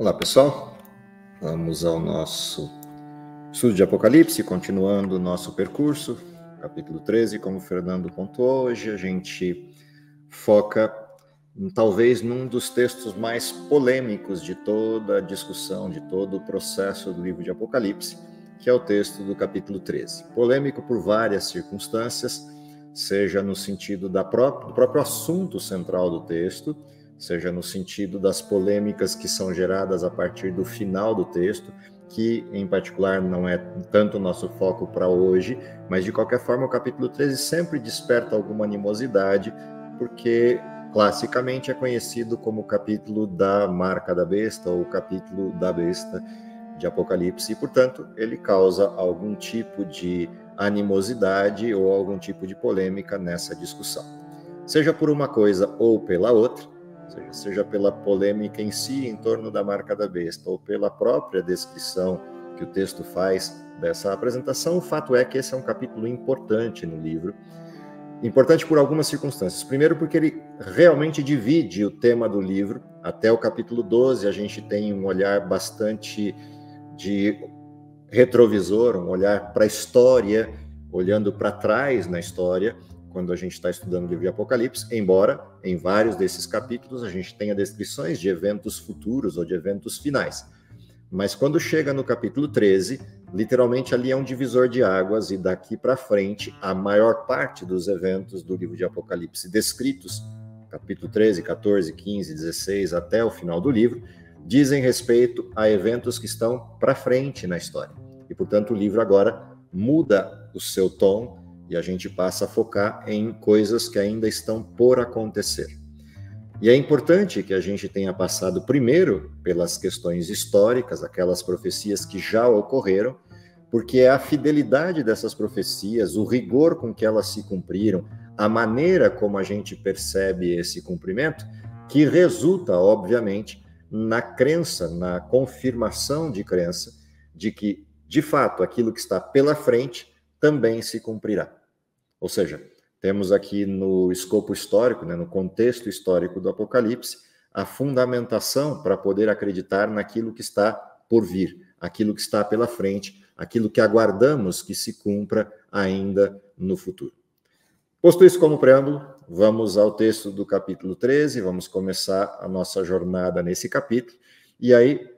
Olá, pessoal. Vamos ao nosso estudo de Apocalipse, continuando o nosso percurso, capítulo 13, como o Fernando pontuou. Hoje a gente foca talvez num dos textos mais polêmicos de toda a discussão, de todo o processo do livro de Apocalipse, que é o texto do capítulo 13. Polêmico por várias circunstâncias, seja no sentido do próprio assunto central do texto, seja no sentido das polêmicas que são geradas a partir do final do texto, que em particular não é tanto o nosso foco para hoje, mas de qualquer forma o capítulo 13 sempre desperta alguma animosidade, porque classicamente é conhecido como o capítulo da marca da besta, ou o capítulo da besta de Apocalipse, e portanto ele causa algum tipo de animosidade ou algum tipo de polêmica nessa discussão. Seja por uma coisa ou pela outra, seja pela polêmica em si em torno da marca da besta ou pela própria descrição que o texto faz dessa apresentação, o fato é que esse é um capítulo importante no livro, importante por algumas circunstâncias. Primeiro, porque ele realmente divide o tema do livro. Até o capítulo 12 a gente tem um olhar bastante de retrovisor, um olhar para a história, olhando para trás na história, quando a gente está estudando o livro de Apocalipse, embora em vários desses capítulos a gente tenha descrições de eventos futuros ou de eventos finais. Mas quando chega no capítulo 13, literalmente ali é um divisor de águas, e daqui para frente a maior parte dos eventos do livro de Apocalipse descritos, capítulo 13, 14, 15, 16, até o final do livro, dizem respeito a eventos que estão para frente na história. E, portanto, o livro agora muda o seu tom e a gente passa a focar em coisas que ainda estão por acontecer. E é importante que a gente tenha passado primeiro pelas questões históricas, aquelas profecias que já ocorreram, porque é a fidelidade dessas profecias, o rigor com que elas se cumpriram, a maneira como a gente percebe esse cumprimento, que resulta, obviamente, na crença, na confirmação de crença, de que, de fato, aquilo que está pela frente também se cumprirá. Ou seja, temos aqui no escopo histórico, no contexto histórico do Apocalipse, a fundamentação para poder acreditar naquilo que está por vir, aquilo que está pela frente, aquilo que aguardamos que se cumpra ainda no futuro. Posto isso como preâmbulo, vamos ao texto do capítulo 13, vamos começar a nossa jornada nesse capítulo, e aí,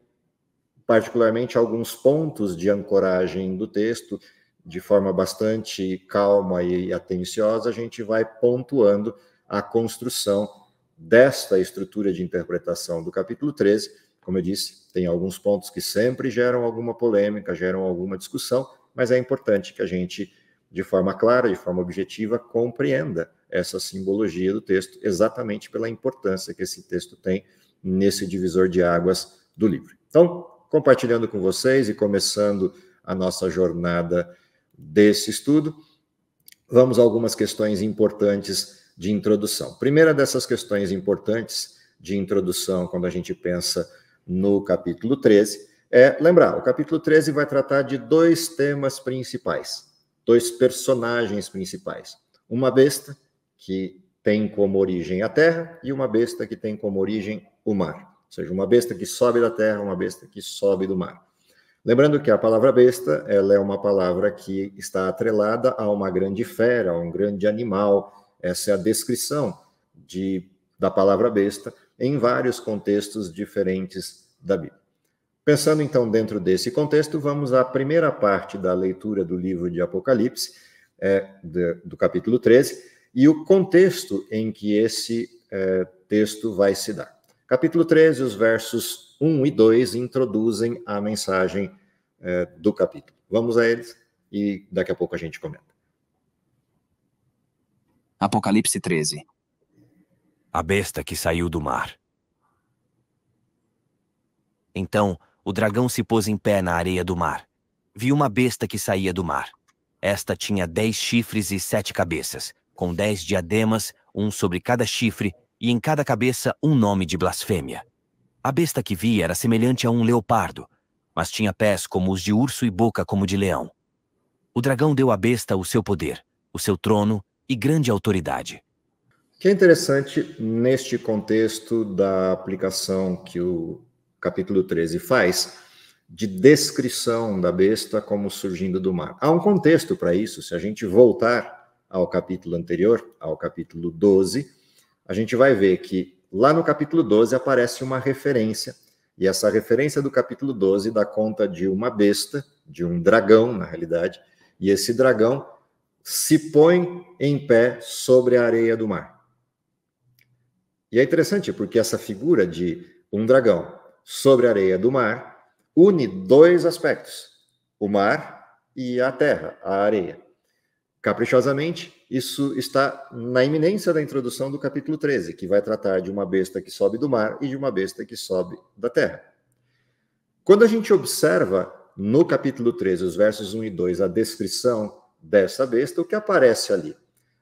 particularmente, alguns pontos de ancoragem do texto, de forma bastante calma e atenciosa, a gente vai pontuando a construção desta estrutura de interpretação do capítulo 13. Como eu disse, tem alguns pontos que sempre geram alguma polêmica, geram alguma discussão, mas é importante que a gente, de forma clara, de forma objetiva, compreenda essa simbologia do texto, exatamente pela importância que esse texto tem nesse divisor de águas do livro. Então, compartilhando com vocês e começando a nossa jornada desse estudo, vamos a algumas questões importantes de introdução. Primeira dessas questões importantes de introdução, quando a gente pensa no capítulo 13, é lembrar, o capítulo 13 vai tratar de dois temas principais, dois personagens principais. Uma besta que tem como origem a terra e uma besta que tem como origem o mar. Ou seja, uma besta que sobe da terra, uma besta que sobe do mar. Lembrando que a palavra besta, ela é uma palavra que está atrelada a uma grande fera, a um grande animal. Essa é a descrição da palavra besta em vários contextos diferentes da Bíblia. Pensando então dentro desse contexto, vamos à primeira parte da leitura do livro de Apocalipse, do capítulo 13, e o contexto em que esse texto vai se dar. Capítulo 13, os versos 1 e 2 introduzem a mensagem do capítulo. Vamos a eles e daqui a pouco a gente comenta. Apocalipse 13. A besta que saiu do mar. Então, o dragão se pôs em pé na areia do mar. Vi uma besta que saía do mar. Esta tinha 10 chifres e 7 cabeças, com 10 diademas, um sobre cada chifre, e em cada cabeça um nome de blasfêmia. A besta que vi era semelhante a um leopardo, mas tinha pés como os de urso e boca como de leão. O dragão deu à besta o seu poder, o seu trono e grande autoridade. O que é interessante neste contexto da aplicação que o capítulo 13 faz, de descrição da besta como surgindo do mar. Há um contexto para isso. Se a gente voltar ao capítulo anterior, ao capítulo 12, a gente vai ver que lá no capítulo 12 aparece uma referência, e essa referência do capítulo 12 dá conta de uma besta, de um dragão, na realidade, e esse dragão se põe em pé sobre a areia do mar. E é interessante porque essa figura de um dragão sobre a areia do mar une dois aspectos, o mar e a terra, a areia. Caprichosamente, isso está na iminência da introdução do capítulo 13, que vai tratar de uma besta que sobe do mar e de uma besta que sobe da terra. Quando a gente observa no capítulo 13, os versos 1 e 2, a descrição dessa besta, o que aparece ali?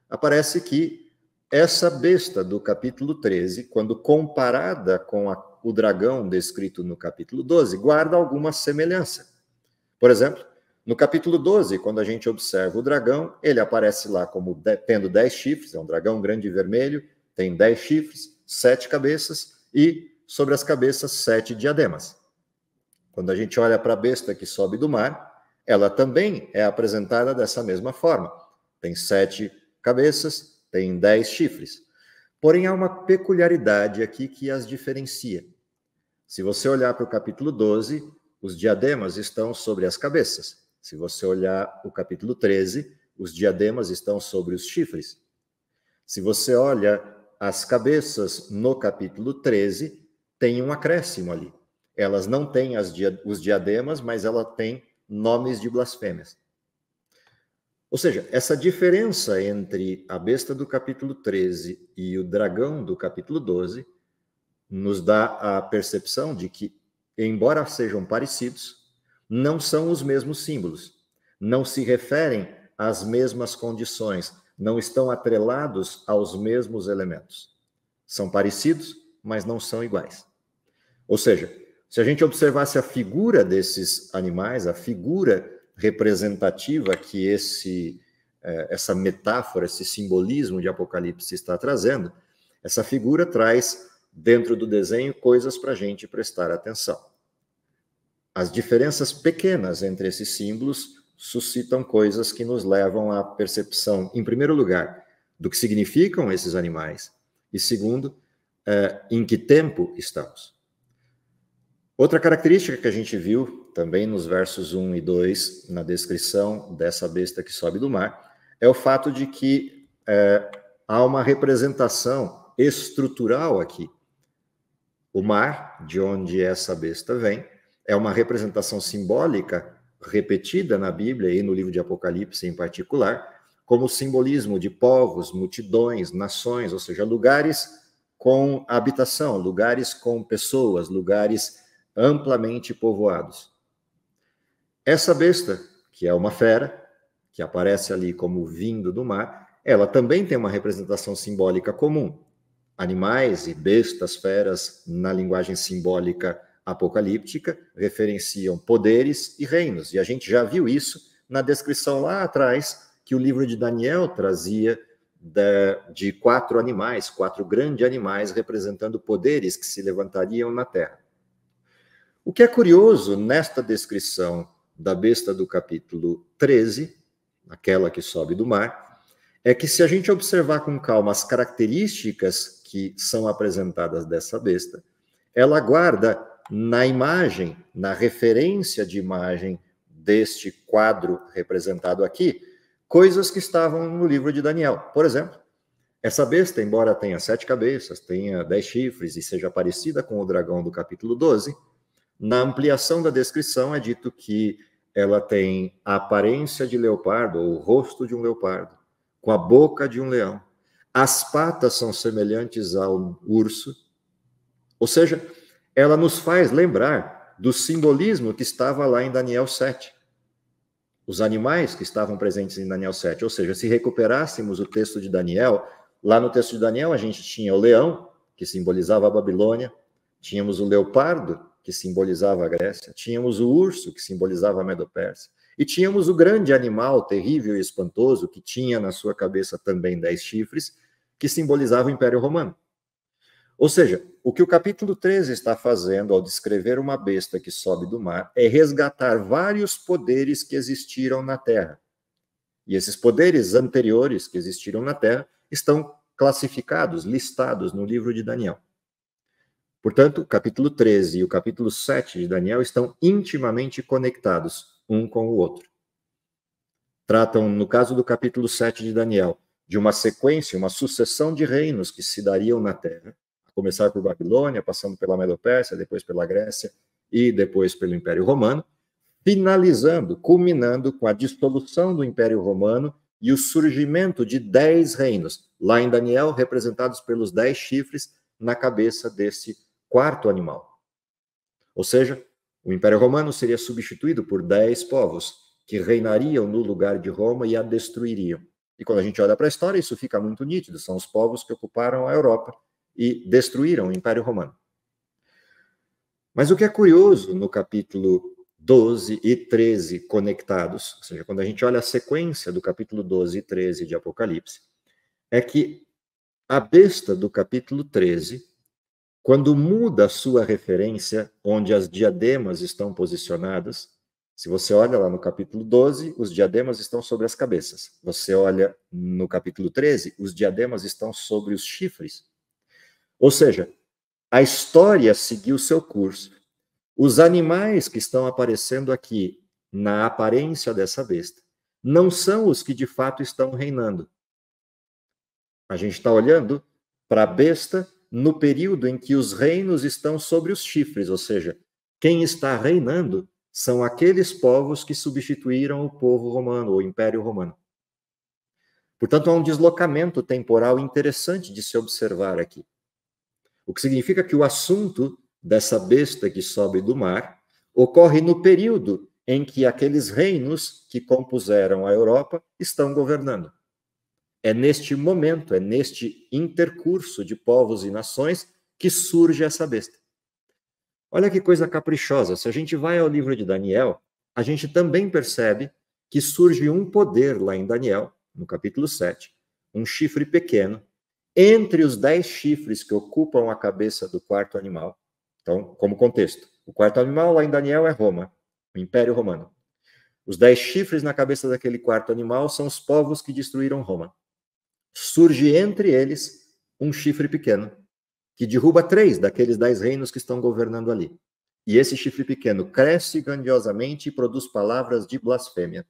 Aparece que essa besta do capítulo 13, quando comparada com o dragão descrito no capítulo 12, guarda alguma semelhança. Por exemplo, no capítulo 12, quando a gente observa o dragão, ele aparece lá como tendo 10 chifres, é um dragão grande e vermelho, tem 10 chifres, 7 cabeças e sobre as cabeças 7 diademas. Quando a gente olha para a besta que sobe do mar, ela também é apresentada dessa mesma forma. Tem 7 cabeças, tem 10 chifres. Porém, há uma peculiaridade aqui que as diferencia. Se você olhar para o capítulo 12, os diademas estão sobre as cabeças. Se você olhar o capítulo 13, os diademas estão sobre os chifres. Se você olha as cabeças no capítulo 13, tem um acréscimo ali. Elas não têm os diademas, mas ela tem nomes de blasfêmias. Ou seja, essa diferença entre a besta do capítulo 13 e o dragão do capítulo 12 nos dá a percepção de que, embora sejam parecidos, não são os mesmos símbolos, não se referem às mesmas condições, não estão atrelados aos mesmos elementos. São parecidos, mas não são iguais. Ou seja, se a gente observasse a figura desses animais, a figura representativa que essa metáfora, esse simbolismo de Apocalipse está trazendo, essa figura traz, dentro do desenho, coisas para a gente prestar atenção. As diferenças pequenas entre esses símbolos suscitam coisas que nos levam à percepção, em primeiro lugar, do que significam esses animais, e segundo, em que tempo estamos. Outra característica que a gente viu também nos versos 1 e 2, na descrição dessa besta que sobe do mar, é o fato de que há uma representação estrutural aqui. O mar, de onde essa besta vem, é uma representação simbólica repetida na Bíblia e no livro de Apocalipse em particular, como simbolismo de povos, multidões, nações, ou seja, lugares com habitação, lugares com pessoas, lugares amplamente povoados. Essa besta, que é uma fera, que aparece ali como vindo do mar, ela também tem uma representação simbólica comum. Animais e bestas, feras, na linguagem simbólica apocalíptica, referenciam poderes e reinos. E a gente já viu isso na descrição lá atrás, que o livro de Daniel trazia de 4 animais, 4 grandes animais, representando poderes que se levantariam na terra. O que é curioso nesta descrição da besta do capítulo 13, aquela que sobe do mar, é que se a gente observar com calma as características que são apresentadas dessa besta, ela guarda na imagem, na referência de imagem deste quadro representado aqui, coisas que estavam no livro de Daniel. Por exemplo, essa besta, embora tenha 7 cabeças, tenha 10 chifres e seja parecida com o dragão do capítulo 12, na ampliação da descrição é dito que ela tem a aparência de leopardo, ou o rosto de um leopardo, com a boca de um leão. As patas são semelhantes ao urso. Ou seja, ela nos faz lembrar do simbolismo que estava lá em Daniel 7. Os animais que estavam presentes em Daniel 7. Ou seja, se recuperássemos o texto de Daniel, lá no texto de Daniel a gente tinha o leão, que simbolizava a Babilônia, tínhamos o leopardo, que simbolizava a Grécia, tínhamos o urso, que simbolizava a Medo-Pérsia, e tínhamos o grande animal terrível e espantoso, que tinha na sua cabeça também 10 chifres, que simbolizava o Império Romano. Ou seja, o que o capítulo 13 está fazendo ao descrever uma besta que sobe do mar é resgatar vários poderes que existiram na Terra. E esses poderes anteriores que existiram na Terra estão classificados, listados no livro de Daniel. Portanto, o capítulo 13 e o capítulo 7 de Daniel estão intimamente conectados um com o outro. Tratam, no caso do capítulo 7 de Daniel, de uma sequência, uma sucessão de reinos que se dariam na Terra, a começar por Babilônia, passando pela Medo-Pérsia, depois pela Grécia e depois pelo Império Romano, finalizando, culminando com a dissolução do Império Romano e o surgimento de 10 reinos, lá em Daniel, representados pelos 10 chifres na cabeça desse quarto animal. Ou seja, o Império Romano seria substituído por 10 povos que reinariam no lugar de Roma e a destruiriam. E quando a gente olha para a história, isso fica muito nítido. São os povos que ocuparam a Europa e destruíram o Império Romano. Mas o que é curioso no capítulo 12 e 13 conectados, ou seja, quando a gente olha a sequência do capítulo 12 e 13 de Apocalipse, é que a besta do capítulo 13, quando muda a sua referência, onde as diademas estão posicionadas, se você olha lá no capítulo 12, os diademas estão sobre as cabeças. Você olha no capítulo 13, os diademas estão sobre os chifres. Ou seja, a história seguiu seu curso. Os animais que estão aparecendo aqui na aparência dessa besta não são os que de fato estão reinando. A gente está olhando para a besta no período em que os reinos estão sobre os chifres, ou seja, quem está reinando são aqueles povos que substituíram o povo romano, o Império Romano. Portanto, há um deslocamento temporal interessante de se observar aqui. O que significa que o assunto dessa besta que sobe do mar ocorre no período em que aqueles reinos que compuseram a Europa estão governando. É neste momento, é neste intercurso de povos e nações que surge essa besta. Olha que coisa caprichosa. Se a gente vai ao livro de Daniel, a gente também percebe que surge um poder lá em Daniel, no capítulo 7, um chifre pequeno, entre os 10 chifres que ocupam a cabeça do quarto animal. Então, como contexto, o quarto animal lá em Daniel é Roma, o Império Romano. Os 10 chifres na cabeça daquele quarto animal são os povos que destruíram Roma. Surge entre eles um chifre pequeno, que derruba 3 daqueles 10 reinos que estão governando ali. E esse chifre pequeno cresce grandiosamente e produz palavras de blasfêmia.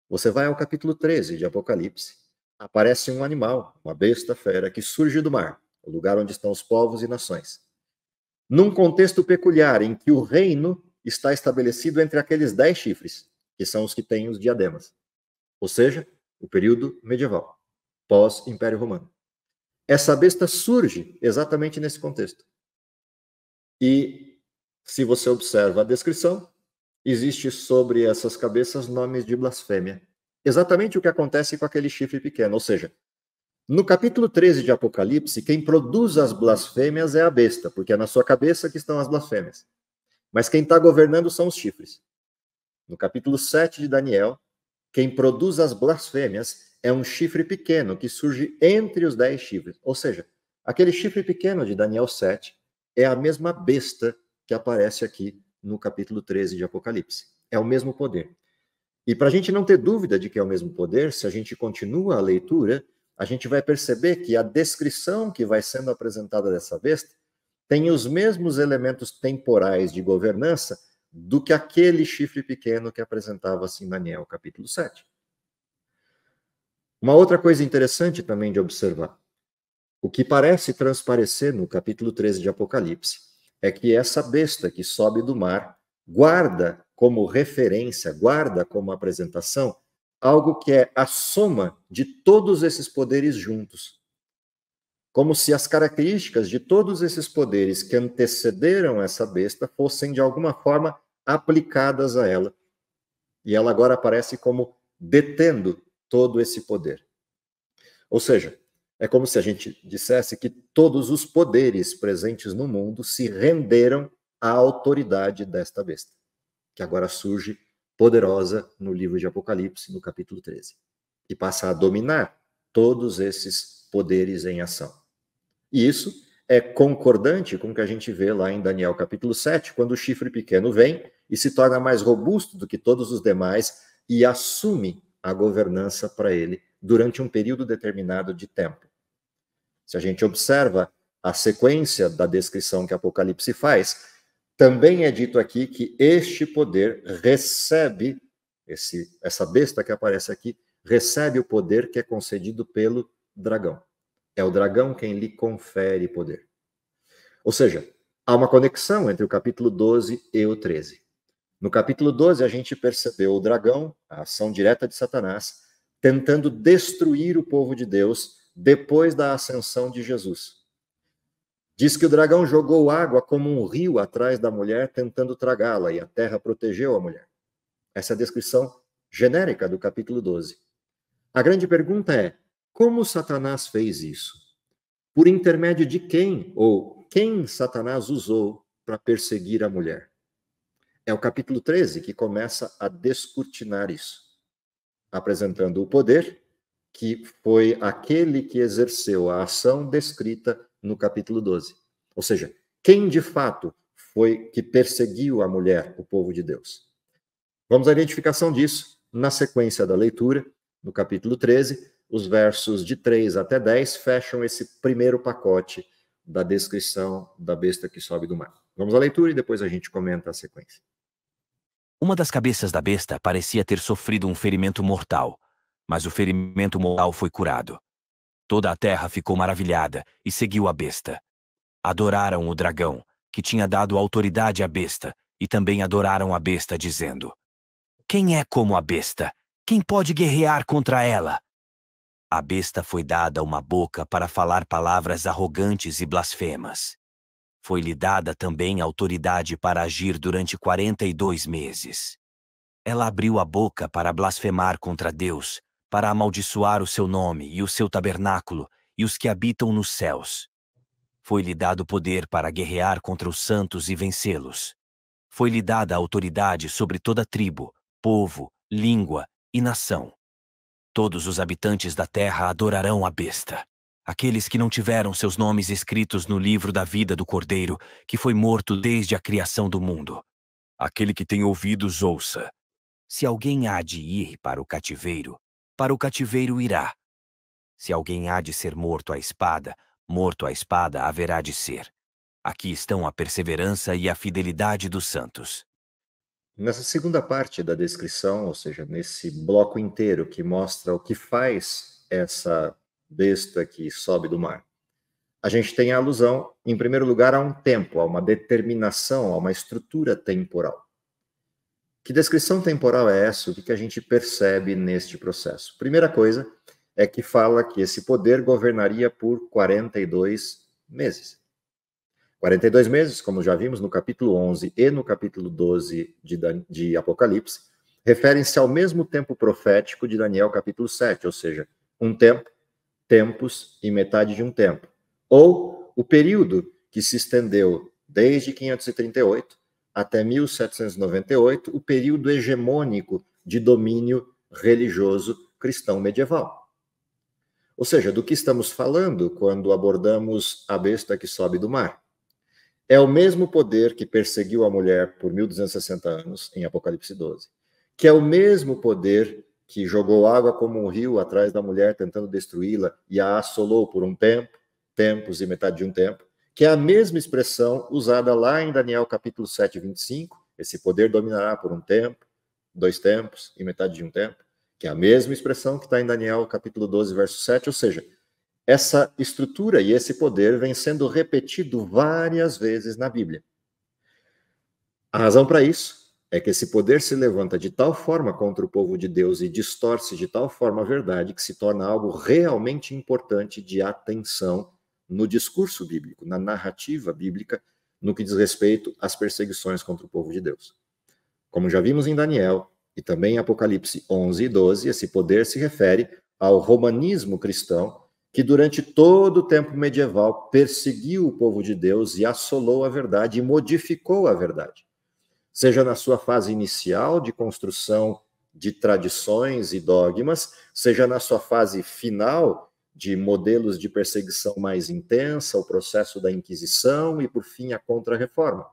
Você vai ao capítulo 13 de Apocalipse, aparece um animal, uma besta fera, que surge do mar, o lugar onde estão os povos e nações. Num contexto peculiar, em que o reino está estabelecido entre aqueles 10 chifres, que são os que têm os diademas. Ou seja, o período medieval, pós-Império Romano. Essa besta surge exatamente nesse contexto. E, se você observa a descrição, existe sobre essas cabeças nomes de blasfêmia. Exatamente o que acontece com aquele chifre pequeno. Ou seja, no capítulo 13 de Apocalipse, quem produz as blasfêmias é a besta, porque é na sua cabeça que estão as blasfêmias. Mas quem está governando são os chifres. No capítulo 7 de Daniel, quem produz as blasfêmias é um chifre pequeno que surge entre os 10 chifres. Ou seja, aquele chifre pequeno de Daniel 7 é a mesma besta que aparece aqui no capítulo 13 de Apocalipse. É o mesmo poder. E para a gente não ter dúvida de que é o mesmo poder, se a gente continua a leitura, a gente vai perceber que a descrição que vai sendo apresentada dessa besta tem os mesmos elementos temporais de governança do que aquele chifre pequeno que apresentava-se em Daniel, capítulo 7. Uma outra coisa interessante também de observar, o que parece transparecer no capítulo 13 de Apocalipse, é que essa besta que sobe do mar guarda como referência, guarda como apresentação, algo que é a soma de todos esses poderes juntos. Como se as características de todos esses poderes que antecederam essa besta fossem, de alguma forma, aplicadas a ela. E ela agora aparece como detendo todo esse poder. Ou seja, é como se a gente dissesse que todos os poderes presentes no mundo se renderam à autoridade desta besta, que agora surge poderosa no livro de Apocalipse, no capítulo 13, e passa a dominar todos esses poderes em ação. E isso é concordante com o que a gente vê lá em Daniel capítulo 7, quando o chifre pequeno vem e se torna mais robusto do que todos os demais e assume a governança para ele durante um período determinado de tempo. Se a gente observa a sequência da descrição que Apocalipse faz, também é dito aqui que este poder recebe, essa besta que aparece aqui, recebe o poder que é concedido pelo dragão. É o dragão quem lhe confere poder. Ou seja, há uma conexão entre o capítulo 12 e o 13. No capítulo 12, a gente percebeu o dragão, a ação direta de Satanás, tentando destruir o povo de Deus depois da ascensão de Jesus. Diz que o dragão jogou água como um rio atrás da mulher, tentando tragá-la, e a terra protegeu a mulher. Essa é a descrição genérica do capítulo 12. A grande pergunta é, como Satanás fez isso? Por intermédio de quem, ou quem Satanás usou para perseguir a mulher? É o capítulo 13 que começa a descortinar isso, apresentando o poder, que foi aquele que exerceu a ação descrita no capítulo 12. Ou seja, quem de fato foi que perseguiu a mulher, o povo de Deus? Vamos à identificação disso na sequência da leitura, no capítulo 13, os versos de 3 até 10 fecham esse primeiro pacote da descrição da besta que sobe do mar. Vamos à leitura e depois a gente comenta a sequência. Uma das cabeças da besta parecia ter sofrido um ferimento mortal, mas o ferimento mortal foi curado. Toda a terra ficou maravilhada e seguiu a besta. Adoraram o dragão, que tinha dado autoridade à besta, e também adoraram a besta, dizendo: Quem é como a besta? Quem pode guerrear contra ela? A besta foi dada uma boca para falar palavras arrogantes e blasfemas. Foi-lhe dada também autoridade para agir durante 42 meses. Ela abriu a boca para blasfemar contra Deus, para amaldiçoar o seu nome e o seu tabernáculo e os que habitam nos céus. Foi-lhe dado poder para guerrear contra os santos e vencê-los. Foi-lhe dada autoridade sobre toda tribo, povo, língua e nação. Todos os habitantes da terra adorarão a besta. Aqueles que não tiveram seus nomes escritos no livro da vida do Cordeiro, que foi morto desde a criação do mundo. Aquele que tem ouvidos, ouça. Se alguém há de ir para o cativeiro irá. Se alguém há de ser morto à espada haverá de ser. Aqui estão a perseverança e a fidelidade dos santos. Nessa segunda parte da descrição, ou seja, nesse bloco inteiro que mostra o que faz essa besta que sobe do mar, a gente tem a alusão, em primeiro lugar, a um tempo, a uma determinação, a uma estrutura temporal. Que descrição temporal é essa? O que a gente percebe neste processo? Primeira coisa é que fala que esse poder governaria por 42 meses. 42 meses, como já vimos no capítulo 11 e no capítulo 12 de Apocalipse, referem-se ao mesmo tempo profético de Daniel capítulo 7, ou seja, um tempo, tempos e metade de um tempo. Ou o período que se estendeu desde 538 até 1798, o período hegemônico de domínio religioso cristão medieval. Ou seja, do que estamos falando quando abordamos a besta que sobe do mar? É o mesmo poder que perseguiu a mulher por 1260 anos, em Apocalipse 12, que é o mesmo poder que jogou água como um rio atrás da mulher, tentando destruí-la, e a assolou por um tempo, tempos e metade de um tempo, que é a mesma expressão usada lá em Daniel capítulo 7, 25, esse poder dominará por um tempo, 2 tempos e metade de um tempo, que é a mesma expressão que está em Daniel capítulo 12, verso 7, ou seja, essa estrutura e esse poder vem sendo repetido várias vezes na Bíblia. A razão para isso é que esse poder se levanta de tal forma contra o povo de Deus e distorce de tal forma a verdade que se torna algo realmente importante de atenção no discurso bíblico, na narrativa bíblica, no que diz respeito às perseguições contra o povo de Deus. Como já vimos em Daniel e também em Apocalipse 11 e 12, esse poder se refere ao romanismo cristão, que durante todo o tempo medieval perseguiu o povo de Deus e assolou a verdade e modificou a verdade. Seja na sua fase inicial de construção de tradições e dogmas, seja na sua fase final de modelos de perseguição mais intensa, o processo da Inquisição e, por fim, a Contra-Reforma.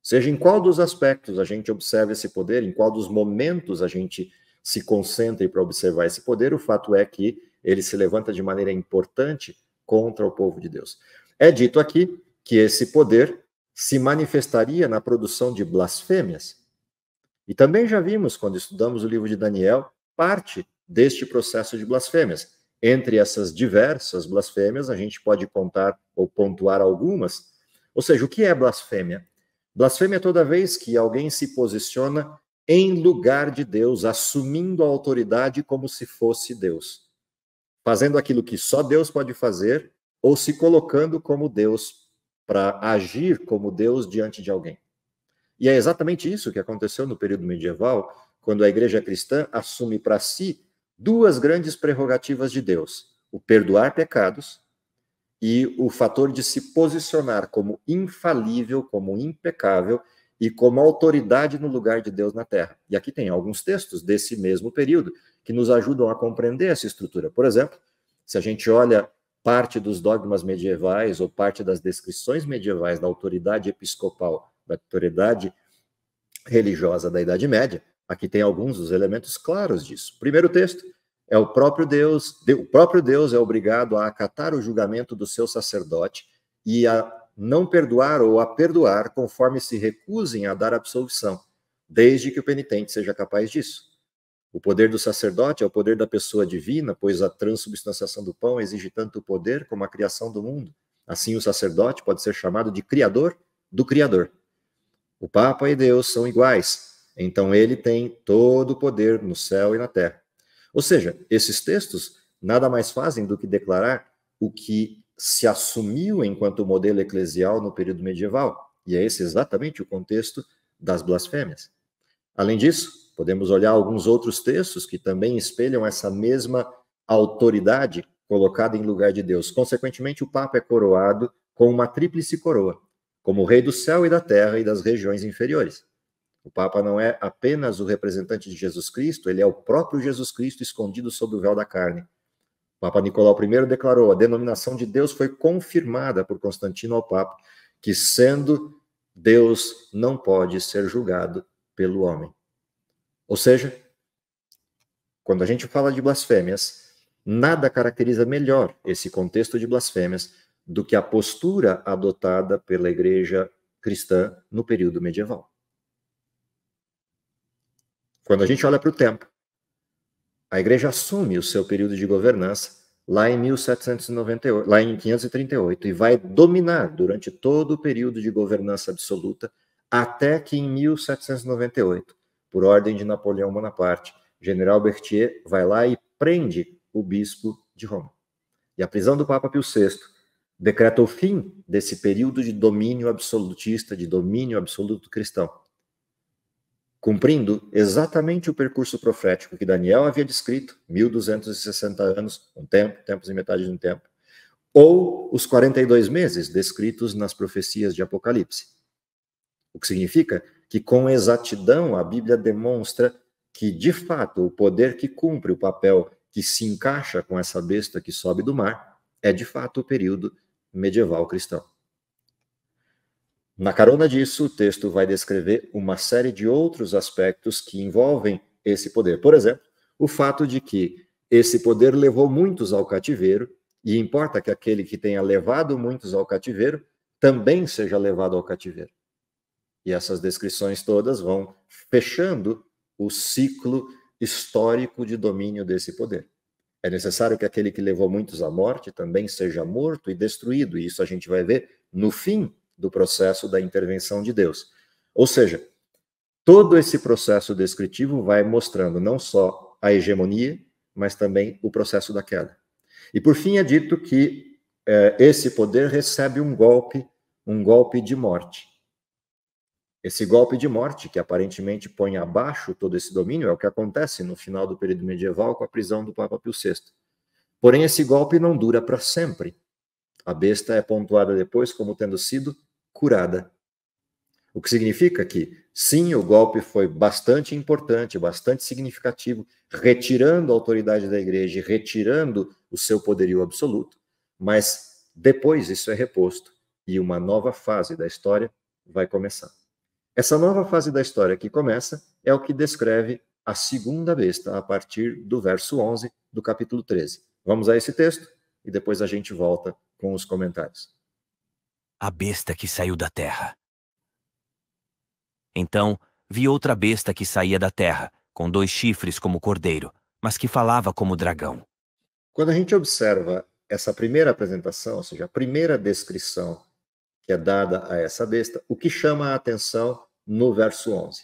Seja em qual dos aspectos a gente observa esse poder, em qual dos momentos a gente se concentre para observar esse poder, o fato é que ele se levanta de maneira importante contra o povo de Deus. É dito aqui que esse poder se manifestaria na produção de blasfêmias. E também já vimos, quando estudamos o livro de Daniel, parte deste processo de blasfêmias. Entre essas diversas blasfêmias, a gente pode contar ou pontuar algumas. Ou seja, o que é blasfêmia? Blasfêmia é toda vez que alguém se posiciona em lugar de Deus, assumindo a autoridade como se fosse Deus, fazendo aquilo que só Deus pode fazer, ou se colocando como Deus, para agir como Deus diante de alguém. E é exatamente isso que aconteceu no período medieval, quando a igreja cristã assume para si duas grandes prerrogativas de Deus: o perdoar pecados e o fator de se posicionar como infalível, como impecável e como autoridade no lugar de Deus na terra. E aqui tem alguns textos desse mesmo período que nos ajudam a compreender essa estrutura. Por exemplo, se a gente olha parte dos dogmas medievais ou parte das descrições medievais da autoridade episcopal, da autoridade religiosa da Idade Média, aqui tem alguns dos elementos claros disso. Primeiro texto é o próprio Deus é obrigado a acatar o julgamento do seu sacerdote e a não perdoar ou a perdoar conforme se recusem a dar absolvição, desde que o penitente seja capaz disso. O poder do sacerdote é o poder da pessoa divina, pois a transubstanciação do pão exige tanto poder como a criação do mundo. Assim, o sacerdote pode ser chamado de criador do Criador. O Papa e Deus são iguais, então ele tem todo o poder no céu e na terra. Ou seja, esses textos nada mais fazem do que declarar o que se assumiu enquanto modelo eclesial no período medieval, e é esse exatamente o contexto das blasfêmias. Além disso, podemos olhar alguns outros textos que também espelham essa mesma autoridade colocada em lugar de Deus. Consequentemente, o Papa é coroado com uma tríplice coroa, como rei do céu e da terra e das regiões inferiores. O Papa não é apenas o representante de Jesus Cristo, ele é o próprio Jesus Cristo escondido sob o véu da carne. O Papa Nicolau I declarou: a denominação de Deus foi confirmada por Constantino ao Papa, que sendo Deus não pode ser julgado pelo homem. Ou seja, quando a gente fala de blasfêmias, nada caracteriza melhor esse contexto de blasfêmias do que a postura adotada pela igreja cristã no período medieval. Quando a gente olha para o tempo, a igreja assume o seu período de governança lá em 1798, lá em 538, e vai dominar durante todo o período de governança absoluta, até que em 1798, por ordem de Napoleão Bonaparte, General Berthier vai lá e prende o bispo de Roma. E a prisão do Papa Pio VI decreta o fim desse período de domínio absolutista, de domínio absoluto cristão, cumprindo exatamente o percurso profético que Daniel havia descrito, 1260 anos, tempos e metade de um tempo, ou os 42 meses descritos nas profecias de Apocalipse. O que significa que, com exatidão, a Bíblia demonstra que, de fato, o poder que cumpre o papel que se encaixa com essa besta que sobe do mar é, de fato, o período medieval cristão. Na carona disso, o texto vai descrever uma série de outros aspectos que envolvem esse poder. Por exemplo, o fato de que esse poder levou muitos ao cativeiro, e importa que aquele que tenha levado muitos ao cativeiro também seja levado ao cativeiro. E essas descrições todas vão fechando o ciclo histórico de domínio desse poder. É necessário que aquele que levou muitos à morte também seja morto e destruído, e isso a gente vai ver no fim do processo da intervenção de Deus. Ou seja, todo esse processo descritivo vai mostrando não só a hegemonia, mas também o processo da queda. E por fim é dito que esse poder recebe um golpe de morte. Esse golpe de morte, que aparentemente põe abaixo todo esse domínio, é o que acontece no final do período medieval com a prisão do Papa Pio VI. Porém, esse golpe não dura para sempre. A besta é pontuada depois como tendo sido curada. O que significa que, Sim, o golpe foi bastante importante, bastante significativo, retirando a autoridade da igreja e retirando o seu poderio absoluto, mas depois isso é reposto e uma nova fase da história vai começar. Essa nova fase da história que começa é o que descreve a segunda besta, a partir do verso 11 do capítulo 13. Vamos a esse texto e depois a gente volta com os comentários. A besta que saiu da terra. Então, vi outra besta que saía da terra, com 2 chifres como cordeiro, mas que falava como dragão. Quando a gente observa essa primeira apresentação, ou seja, a primeira descrição que é dada a essa besta, o que chama a atenção no verso 11?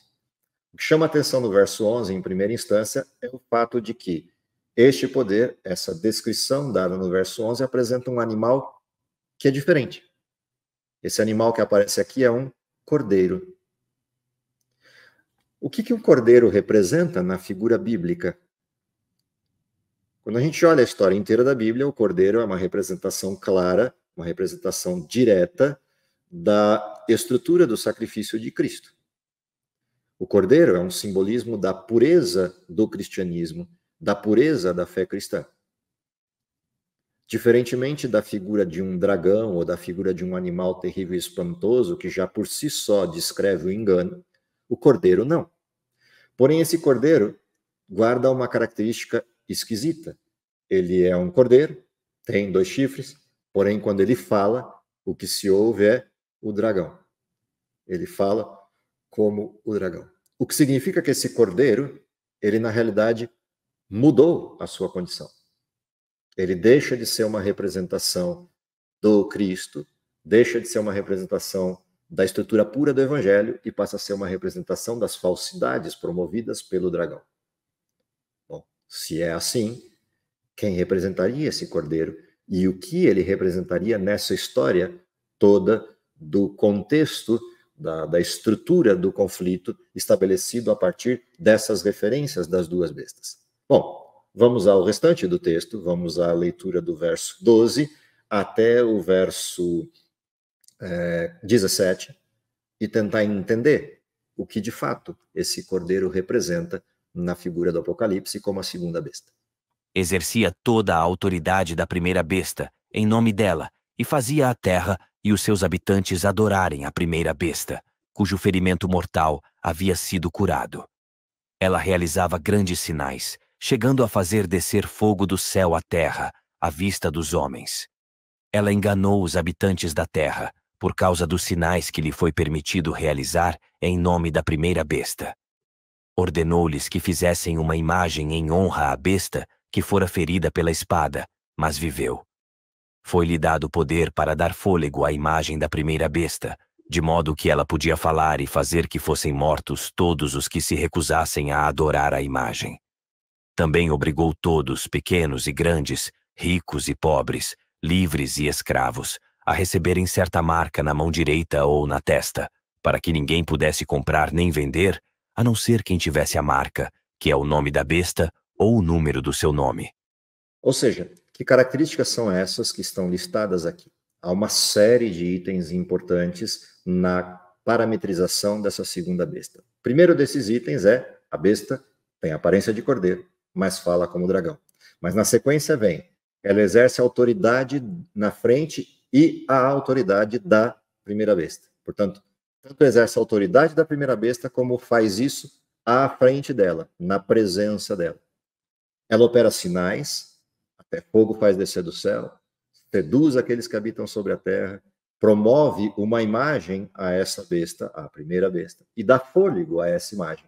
O que chama a atenção no verso 11, em primeira instância, é o fato de que este poder, essa descrição dada no verso 11, apresenta um animal que é diferente. Esse animal que aparece aqui é um cordeiro. O que um cordeiro representa na figura bíblica? Quando a gente olha a história inteira da Bíblia, o cordeiro é uma representação clara, uma representação direta da estrutura do sacrifício de Cristo. O cordeiro é um simbolismo da pureza do cristianismo, da pureza da fé cristã. Diferentemente da figura de um dragão ou da figura de um animal terrível e espantoso, que já por si só descreve o engano, o cordeiro não. Porém, esse cordeiro guarda uma característica esquisita. Ele é um cordeiro, tem 2 chifres, porém, quando ele fala, o que se ouve é o dragão. Ele fala como o dragão. O que significa que esse cordeiro, ele na realidade mudou a sua condição. Ele deixa de ser uma representação do Cristo, deixa de ser uma representação da estrutura pura do Evangelho e passa a ser uma representação das falsidades promovidas pelo dragão. Bom, se é assim, quem representaria esse cordeiro e o que ele representaria nessa história toda do contexto da estrutura do conflito estabelecido a partir dessas referências das 2 bestas? Bom, vamos ao restante do texto, vamos à leitura do verso 12 até o verso 17 e tentar entender o que de fato esse cordeiro representa na figura do Apocalipse como a segunda besta. Exercia toda a autoridade da primeira besta, em nome dela, e fazia a terra e os seus habitantes adorarem a primeira besta, cujo ferimento mortal havia sido curado. Ela realizava grandes sinais, chegando a fazer descer fogo do céu à terra, à vista dos homens. Ela enganou os habitantes da terra, por causa dos sinais que lhe foi permitido realizar em nome da primeira besta. Ordenou-lhes que fizessem uma imagem em honra à besta, que fora ferida pela espada, mas viveu. Foi-lhe dado poder para dar fôlego à imagem da primeira besta, de modo que ela podia falar e fazer que fossem mortos todos os que se recusassem a adorar a imagem. Também obrigou todos, pequenos e grandes, ricos e pobres, livres e escravos, a receberem certa marca na mão direita ou na testa, para que ninguém pudesse comprar nem vender, a não ser quem tivesse a marca, que é o nome da besta ou o número do seu nome. Ou seja, que características são essas que estão listadas aqui? Há uma série de itens importantes na parametrização dessa segunda besta. O primeiro desses itens é a besta tem aparência de cordeiro, mas fala como dragão. Mas na sequência vem, ela exerce autoridade na frente e a autoridade da primeira besta. Portanto, tanto exerce a autoridade da primeira besta como faz isso à frente dela, na presença dela. Ela opera sinais, até fogo faz descer do céu, seduz aqueles que habitam sobre a terra, promove uma imagem a essa besta, a primeira besta, e dá fôlego a essa imagem.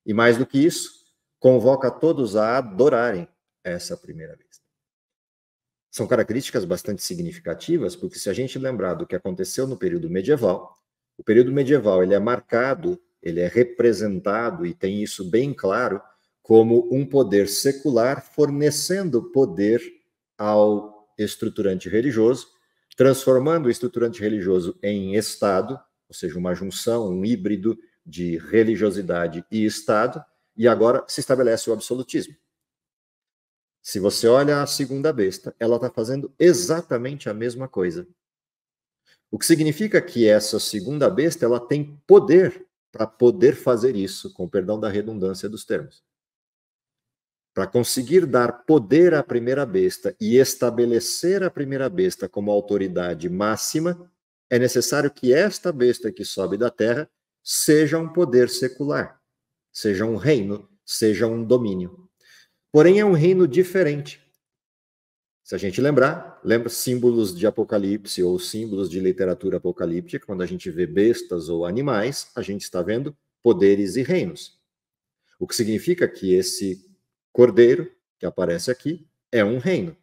E mais do que isso, convoca todos a adorarem essa primeira besta. São características bastante significativas, porque se a gente lembrar do que aconteceu no período medieval, o período medieval ele é marcado, ele é representado, e tem isso bem claro, como um poder secular fornecendo poder ao estruturante religioso, transformando o estruturante religioso em Estado, ou seja, uma junção, um híbrido de religiosidade e Estado, e agora se estabelece o absolutismo. Se você olha a segunda besta, ela está fazendo exatamente a mesma coisa. O que significa que essa segunda besta ela tem poder para poder fazer isso, com perdão da redundância dos termos. Para conseguir dar poder à primeira besta e estabelecer a primeira besta como autoridade máxima, é necessário que esta besta que sobe da terra seja um poder secular, seja um reino, seja um domínio. Porém, é um reino diferente. Se a gente lembra símbolos de Apocalipse ou símbolos de literatura apocalíptica, quando a gente vê bestas ou animais, a gente está vendo poderes e reinos. O que significa que esse cordeiro, que aparece aqui, é um reino.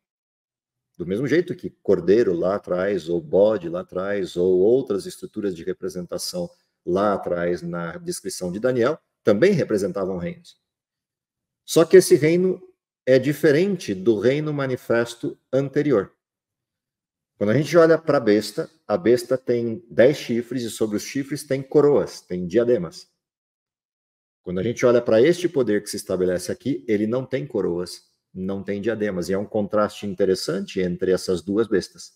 Do mesmo jeito que cordeiro lá atrás, ou bode lá atrás, ou outras estruturas de representação lá atrás na descrição de Daniel, também representavam reinos. Só que esse reino é diferente do reino manifesto anterior. Quando a gente olha para a besta tem 10 chifres e sobre os chifres tem coroas, tem diademas. Quando a gente olha para este poder que se estabelece aqui, ele não tem coroas, não tem diademas. E é um contraste interessante entre essas duas bestas.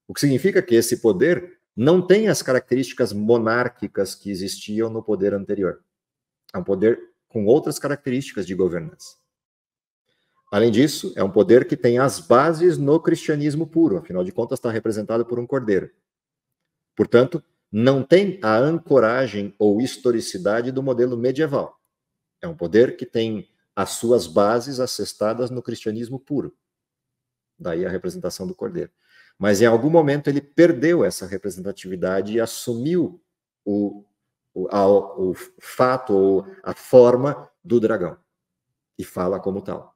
O que significa que esse poder não tem as características monárquicas que existiam no poder anterior. É um poder com outras características de governança. Além disso, é um poder que tem as bases no cristianismo puro. Afinal de contas, está representado por um cordeiro. Portanto, não tem a ancoragem ou historicidade do modelo medieval. É um poder que tem as suas bases assestadas no cristianismo puro. Daí a representação do cordeiro. Mas em algum momento ele perdeu essa representatividade e assumiu o fato ou a forma do dragão. E fala como tal.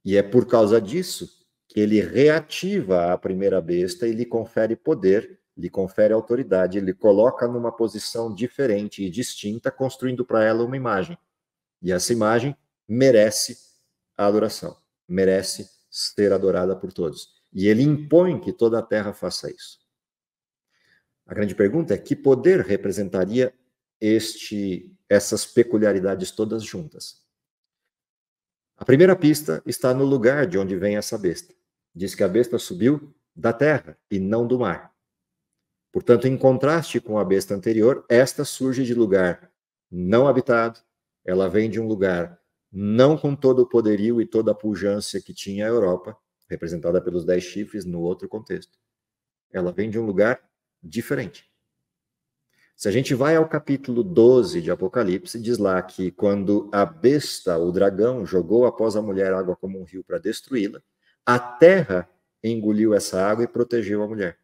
E é por causa disso que ele reativa a primeira besta e lhe confere poder, lhe confere autoridade, ele coloca numa posição diferente e distinta, construindo para ela uma imagem. E essa imagem merece a adoração, merece ser adorada por todos. E ele impõe que toda a terra faça isso. A grande pergunta é: que poder representaria essas peculiaridades todas juntas? A primeira pista está no lugar de onde vem essa besta. Diz que a besta subiu da terra e não do mar. Portanto, em contraste com a besta anterior, esta surge de lugar não habitado, ela vem de um lugar não com todo o poderio e toda a pujança que tinha a Europa, representada pelos 10 chifres no outro contexto. Ela vem de um lugar diferente. Se a gente vai ao capítulo 12 de Apocalipse, diz lá que quando a besta, o dragão, jogou após a mulher água como um rio para destruí-la, a terra engoliu essa água e protegeu a mulher.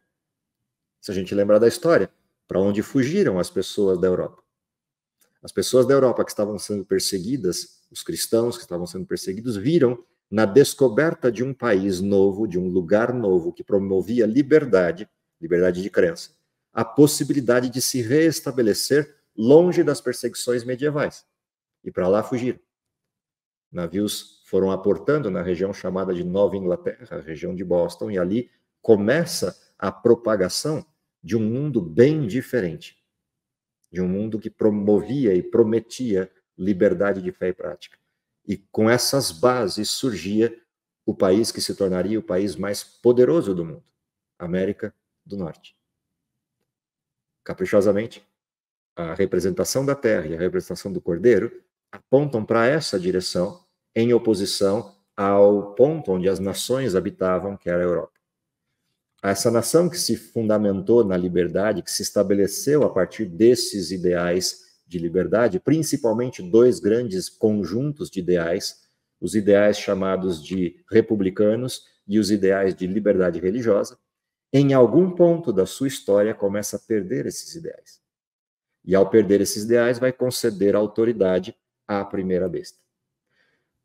Se a gente lembrar da história, para onde fugiram as pessoas da Europa? As pessoas da Europa que estavam sendo perseguidas, os cristãos que estavam sendo perseguidos, viram na descoberta de um país novo, de um lugar novo, que promovia liberdade de crença, a possibilidade de se reestabelecer longe das perseguições medievais. E para lá fugiram. Navios foram aportando na região chamada de Nova Inglaterra, a região de Boston, e ali começa a propagação de um mundo bem diferente. De um mundo que promovia e prometia liberdade de fé e prática. E com essas bases surgia o país que se tornaria o país mais poderoso do mundo, América do Norte. Caprichosamente, a representação da terra e a representação do cordeiro apontam para essa direção, em oposição ao ponto onde as nações habitavam, que era a Europa. Essa nação que se fundamentou na liberdade, que se estabeleceu a partir desses ideais de liberdade, principalmente 2 grandes conjuntos de ideais, os ideais chamados de republicanos e os ideais de liberdade religiosa, em algum ponto da sua história começa a perder esses ideais. E ao perder esses ideais, vai conceder autoridade à primeira besta.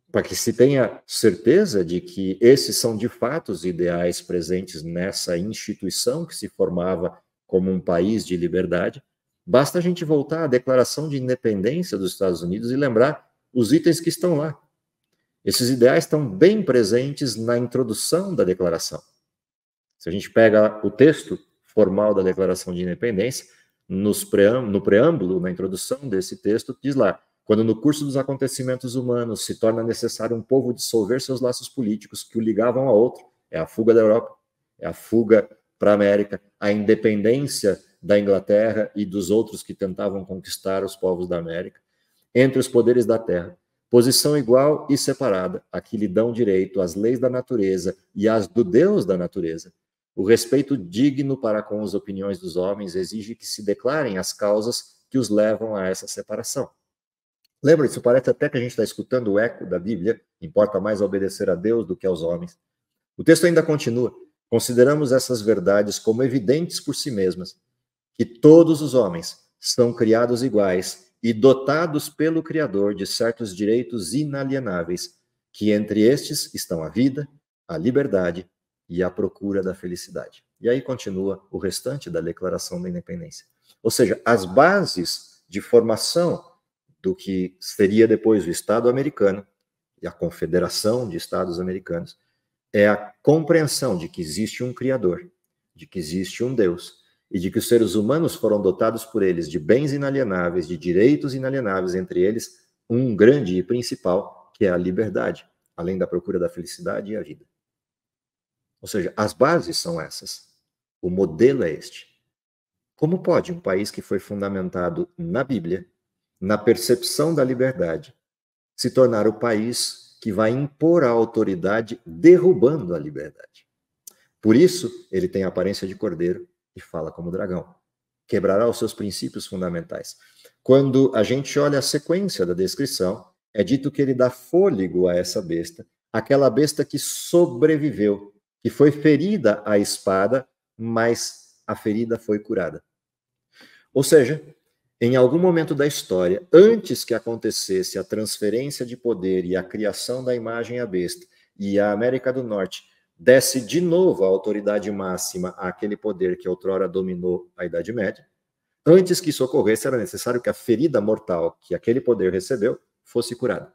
Para que se tenha certeza de que esses são de fato os ideais presentes nessa instituição que se formava como um país de liberdade, basta a gente voltar à Declaração de Independência dos Estados Unidos e lembrar os itens que estão lá. Esses ideais estão bem presentes na introdução da declaração. Se a gente pega o texto formal da Declaração de Independência, no preâmbulo, na introdução desse texto, diz lá: quando no curso dos acontecimentos humanos se torna necessário um povo dissolver seus laços políticos que o ligavam a outro, é a fuga da Europa, é a fuga para a América, a independência da Inglaterra e dos outros que tentavam conquistar os povos da América, entre os poderes da terra. Posição igual e separada, a que lhe dão direito as leis da natureza e as do Deus da natureza. O respeito digno para com as opiniões dos homens exige que se declarem as causas que os levam a essa separação. Lembra, isso parece até que a gente está escutando o eco da Bíblia, importa mais obedecer a Deus do que aos homens. O texto ainda continua, consideramos essas verdades como evidentes por si mesmas, que todos os homens são criados iguais e dotados pelo Criador de certos direitos inalienáveis, que entre estes estão a vida, a liberdade e a procura da felicidade. E aí continua o restante da Declaração da Independência. Ou seja, as bases de formação do que seria depois o Estado americano e a Confederação de Estados Americanos é a compreensão de que existe um Criador, de que existe um Deus, e de que os seres humanos foram dotados por eles de bens inalienáveis, de direitos inalienáveis, entre eles um grande e principal, que é a liberdade, além da procura da felicidade e a vida. Ou seja, as bases são essas. O modelo é este. Como pode um país que foi fundamentado na Bíblia, na percepção da liberdade, se tornar o país que vai impor a autoridade derrubando a liberdade? Por isso, ele tem a aparência de cordeiro e fala como dragão. Quebrará os seus princípios fundamentais. Quando a gente olha a sequência da descrição, é dito que ele dá fôlego a essa besta, aquela besta que sobreviveu, que foi ferida à espada, mas a ferida foi curada. Ou seja, em algum momento da história, antes que acontecesse a transferência de poder e a criação da imagem à besta, e a América do Norte desse de novo a autoridade máxima àquele poder que outrora dominou a Idade Média, antes que isso ocorresse, era necessário que a ferida mortal que aquele poder recebeu fosse curada.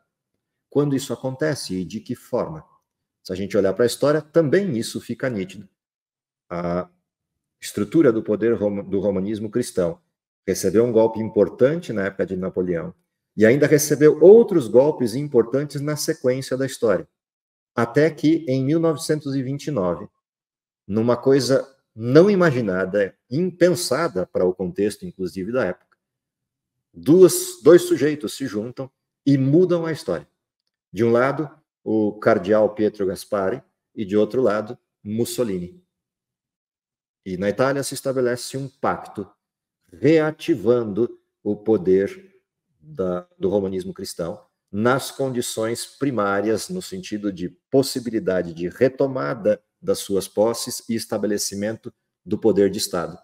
Quando isso acontece e de que forma? Se a gente olhar para a história, também isso fica nítido. A estrutura do poder do romanismo cristão recebeu um golpe importante na época de Napoleão e ainda recebeu outros golpes importantes na sequência da história. Até que, em 1929, numa coisa não imaginada, impensada para o contexto, inclusive, da época, dois sujeitos se juntam e mudam a história. De um lado, o cardeal Pietro Gasparri, e de outro lado, Mussolini. E na Itália se estabelece um pacto reativando o poder do romanismo cristão nas condições primárias, no sentido de possibilidade de retomada das suas posses e estabelecimento do poder de Estado.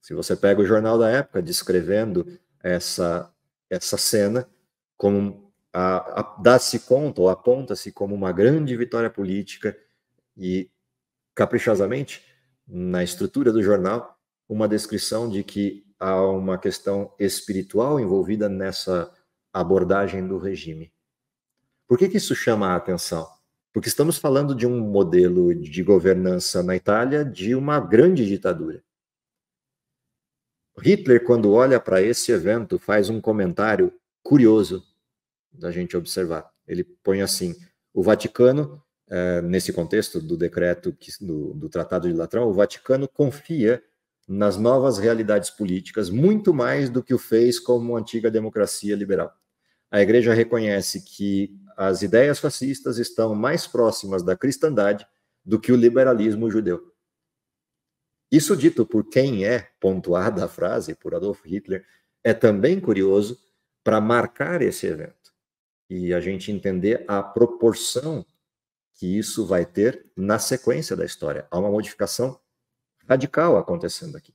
Se você pega o jornal da época descrevendo essa cena, como dá-se conta ou aponta-se como uma grande vitória política e, caprichosamente, na estrutura do jornal, uma descrição de que há uma questão espiritual envolvida nessa abordagem do regime. Por que isso chama a atenção? Porque estamos falando de um modelo de governança na Itália de uma grande ditadura. Hitler, quando olha para esse evento, faz um comentário curioso da gente observar. Ele põe assim, o Vaticano, nesse contexto do decreto do Tratado de Latrão, o Vaticano confia nas novas realidades políticas, muito mais do que o fez como antiga democracia liberal. A Igreja reconhece que as ideias fascistas estão mais próximas da cristandade do que o liberalismo judeu. Isso dito por quem é pontuada a frase, por Adolf Hitler, é também curioso para marcar esse evento e a gente entender a proporção que isso vai ter na sequência da história. Há uma modificação radical acontecendo aqui.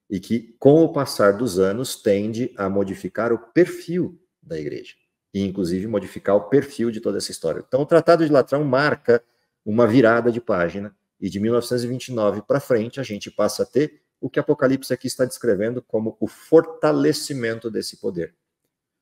E que, com o passar dos anos, tende a modificar o perfil da Igreja. E, inclusive, modificar o perfil de toda essa história. Então, o Tratado de Latrão marca uma virada de página. E de 1929 para frente, a gente passa a ter o que Apocalipse aqui está descrevendo como o fortalecimento desse poder.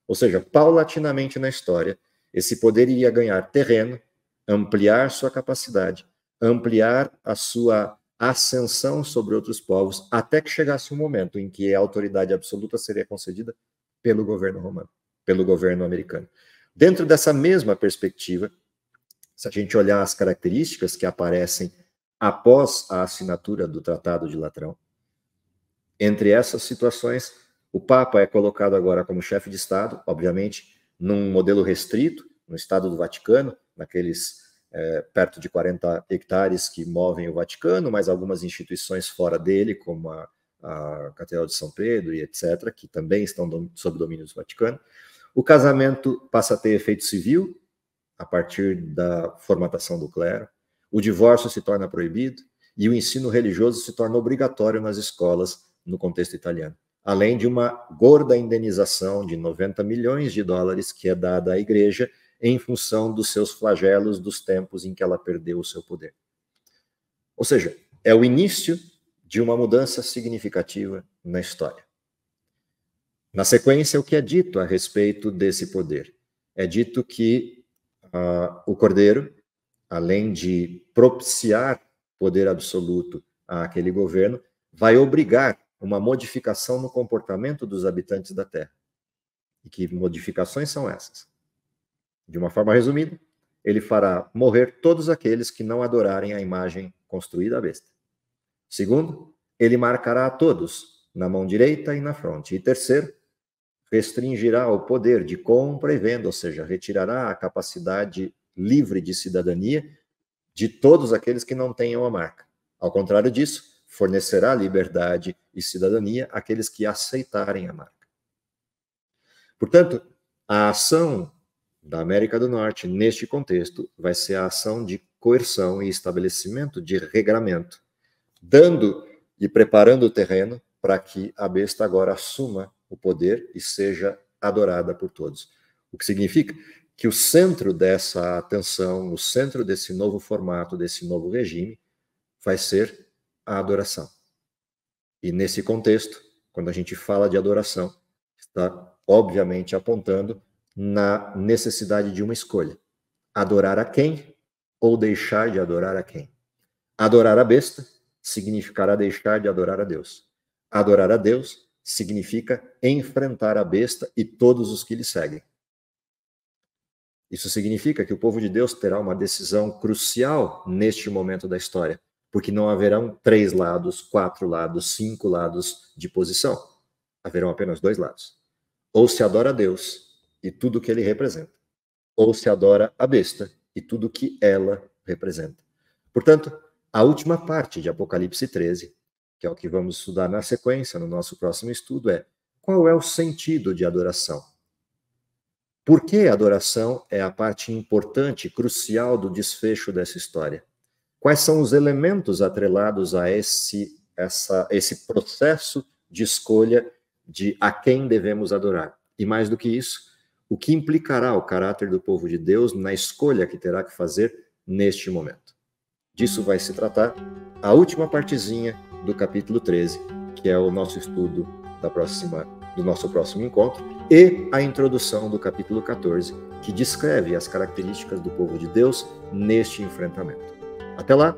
Ou seja, paulatinamente na história, esse poder iria ganhar terreno, ampliar sua capacidade, ampliar a sua ascensão sobre outros povos, até que chegasse um momento em que a autoridade absoluta seria concedida pelo governo romano, pelo governo americano. Dentro dessa mesma perspectiva, se a gente olhar as características que aparecem após a assinatura do Tratado de Latrão, Entre essas situações, o Papa é colocado agora como chefe de Estado, obviamente, num modelo restrito, no Estado do Vaticano, naqueles perto de 40 hectares que movem o Vaticano, mas algumas instituições fora dele, como a Catedral de São Pedro e etc., que também estão sob domínio do Vaticano. O casamento passa a ter efeito civil, a partir da formatação do clero. O divórcio se torna proibido e o ensino religioso se torna obrigatório nas escolas no contexto italiano. Além de uma gorda indenização de 90 milhões de dólares que é dada à igreja em função dos seus flagelos dos tempos em que ela perdeu o seu poder. Ou seja, é o início de uma mudança significativa na história. Na sequência, o que é dito a respeito desse poder? É dito que o Cordeiro, além de propiciar poder absoluto àquele governo, vai obrigar uma modificação no comportamento dos habitantes da Terra. E que modificações são essas? De uma forma resumida, ele fará morrer todos aqueles que não adorarem a imagem construída à besta. Segundo, ele marcará a todos na mão direita e na fronte. E terceiro, restringirá o poder de compra e venda, ou seja, retirará a capacidade livre de cidadania de todos aqueles que não tenham a marca. Ao contrário disso, fornecerá liberdade e cidadania àqueles que aceitarem a marca. Portanto, a ação da América do Norte, neste contexto, vai ser a ação de coerção e estabelecimento de regramento, dando e preparando o terreno para que a besta agora assuma o poder e seja adorada por todos. O que significa que o centro dessa atenção, o centro desse novo formato, desse novo regime, vai ser a adoração. E nesse contexto, quando a gente fala de adoração, está obviamente apontando na necessidade de uma escolha. Adorar a quem ou deixar de adorar a quem? Adorar a besta significará deixar de adorar a Deus. Adorar a Deus significa enfrentar a besta e todos os que lhe seguem. Isso significa que o povo de Deus terá uma decisão crucial neste momento da história, porque não haverão 3 lados, 4 lados, 5 lados de posição. Haverão apenas 2 lados. Ou se adora a Deus e tudo que ele representa, ou se adora a besta e tudo que ela representa. Portanto, a última parte de Apocalipse 13, que é o que vamos estudar na sequência, no nosso próximo estudo, é: qual é o sentido de adoração? Por que a adoração é a parte importante, crucial do desfecho dessa história? Quais são os elementos atrelados a esse processo de escolha de a quem devemos adorar? E mais do que isso, o que implicará o caráter do povo de Deus na escolha que terá que fazer neste momento? Disso vai se tratar a última partezinha do capítulo 13, que é o nosso estudo do nosso próximo encontro, e a introdução do capítulo 14, que descreve as características do povo de Deus neste enfrentamento. Até lá,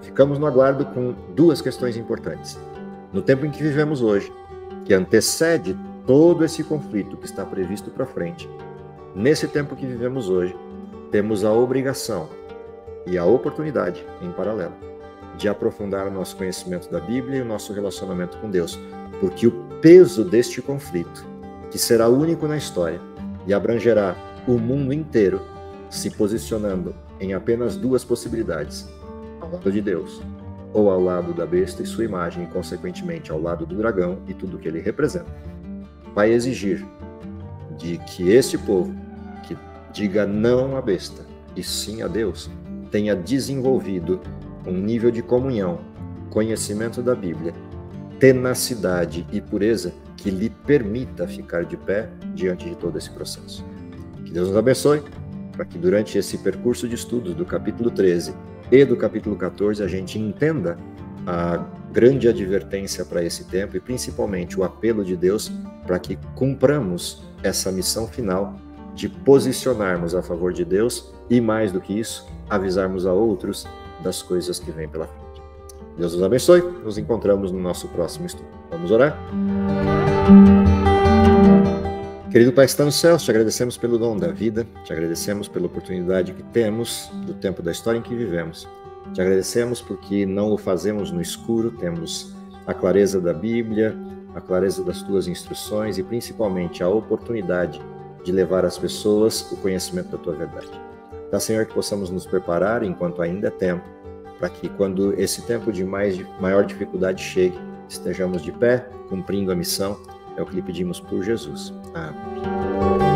ficamos no aguardo com 2 questões importantes. No tempo em que vivemos hoje, que antecede todo esse conflito que está previsto para frente, nesse tempo que vivemos hoje, temos a obrigação e a oportunidade, em paralelo, de aprofundar o nosso conhecimento da Bíblia e o nosso relacionamento com Deus, porque o peso deste conflito, que será único na história e abrangerá o mundo inteiro, se posicionando em apenas 2 possibilidades: ao lado de Deus, ou ao lado da besta e sua imagem, e consequentemente ao lado do dragão e tudo que ele representa, vai exigir de que este povo, que diga não à besta e sim a Deus, tenha desenvolvido um nível de comunhão, conhecimento da Bíblia, tenacidade e pureza que lhe permita ficar de pé diante de todo esse processo. Que Deus nos abençoe, para que durante esse percurso de estudos do capítulo 13 e do capítulo 14 a gente entenda a grande advertência para esse tempo e principalmente o apelo de Deus para que cumpramos essa missão final de posicionarmos a favor de Deus e, mais do que isso, avisarmos a outros das coisas que vêm pela frente. Deus nos abençoe, nos encontramos no nosso próximo estudo. Vamos orar? Querido Pai que está nos céus, te agradecemos pelo dom da vida, te agradecemos pela oportunidade que temos do tempo da história em que vivemos. Te agradecemos porque não o fazemos no escuro, temos a clareza da Bíblia, a clareza das tuas instruções e principalmente a oportunidade de levar às pessoas o conhecimento da tua verdade. Dá, Senhor, que possamos nos preparar enquanto ainda é tempo, para que quando esse tempo de maior dificuldade chegue, estejamos de pé, cumprindo a missão. É o que lhe pedimos por Jesus. Amém.